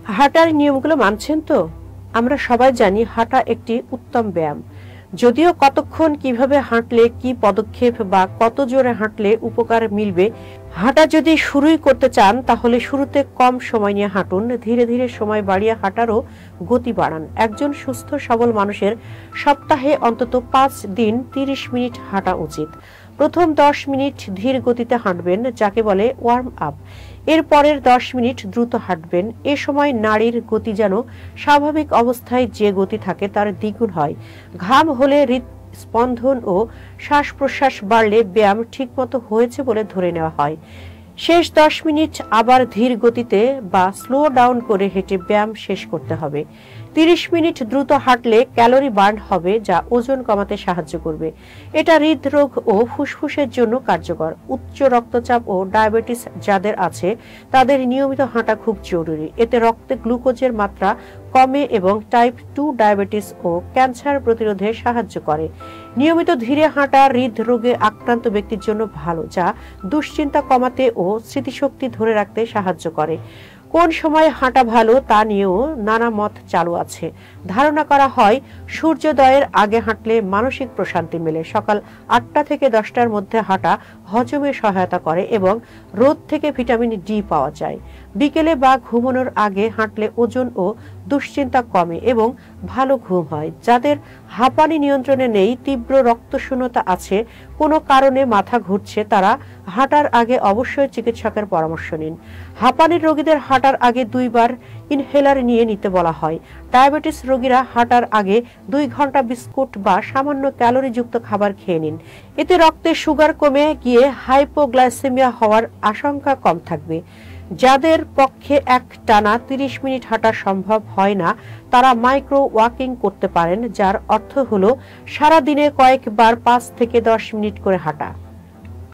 হাঁটার নিয়মগুলো মানছেন তো? আমরা সবাই জানি হাঁটা একটি উত্তম ব্যায়াম, যদিও কতক্ষণ কিভাবে হাঁটলে কি পদক্ষেপ বা কত জোরে হাঁটলে উপকার মিলবে। হাঁটা যদি শুরুই করতে চান তাহলে শুরুতে কম সময় নিয়ে হাঁটুন, ধীরে ধীরে সময় বাড়িয়ে হাঁটারও গতি বাড়ান। একজন সুস্থ সবল মানুষের সপ্তাহে অন্তত 5 দিন 30 মিনিট হাঁটা উচিত। প্রথম 10 মিনিট ধীর গতিতে হাঁটবেন, যাকে বলে ওয়ার্ম আপ। এর পরের 10 মিনিট দ্রুত হাঁটবেন। এ সময় নাড়ির গতি যেন স্বাভাবিক অবস্থায় যে গতি থাকে তার দ্বিগুণ হয়। ঘাম হলে হৃদস্পন্দন ও শ্বাস প্রশ্বাস বাড়লে ব্যায়াম ঠিকমতো হয়েছে বলে ধরে নেওয়া হয়। শেষ 10 মিনিট আবার ধীর গতিতে বা স্লো ডাউন করে হেঁটে ব্যায়াম শেষ করতে হবে। 30 মিনিট দ্রুত হাঁটলে ক্যালোরি বার্ন হবে, যা ওজন কমাতে সাহায্য করবে। এটা হৃদরোগ ও ফুসফুসের জন্য কার্যকর। উচ্চ রক্তচাপ ও ডায়াবেটিস যাদের আছে তাদের নিয়মিত হাঁটা খুব জরুরি। এতে রক্তে গ্লুকোজের মাত্রা কমে এবং টাইপ 2 ডায়াবেটিস ও ক্যান্সার প্রতিরোধে সাহায্য করে। নিয়মিত ধীরে হাঁটা হৃদরোগে আক্রান্ত ব্যক্তির জন্য ভালো, যা দুশ্চিন্তা কমাতে ও স্মৃতিশক্তি ধরে রাখতে সাহায্য করে। কোন সময় হাঁটা ভালো তা নিয়েও নানা মত চালু আছে। ধারণা করা হয় সূর্যোদয়ের আগে হাঁটলে মানসিক প্রশান্তি মেলে। সকাল 8টা থেকে 10টার মধ্যে হাঁটা হজমে সহায়তা করে এবং রোদ থেকে ভিটামিন ডি পাওয়া যায়। বিকেলে বা ঘুমানোর আগে হাঁটলে ওজন ও দুশ্চিন্তা কমে এবং ভালো ঘুম হয়। যাদের হাঁপানি নিয়ন্ত্রণে নেই, তীব্র রক্তশূন্যতা আছে, কোনো কারণে মাথা ঘুরছে, তারা হাঁটার আগে অবশ্যই চিকিৎসকের পরামর্শ নিন। হাঁপানির রোগীদের হাঁটার আগে 2 বার ইনহেলার নিয়ে নিতে বলা হয়। ডায়াবেটিস রোগীরা হাঁটার আগে 2 ঘন্টা বিস্কুট বা সামান্য ক্যালোরিযুক্ত খাবার খেয়ে নিন। এতে রক্তে সুগার কমে গিয়ে হাইপোগ্লাইসেমিয়া হওয়ার আশঙ্কা কম থাকবে। যাদের পক্ষে একটানা 30 মিনিট হাঁটা সম্ভব হয় না, তারা মাইক্রো ওয়াকিং করতে পারেন, যার অর্থ হলো সারা দিনে কয়েকবার 5 থেকে 10 মিনিট করে হাঁটা।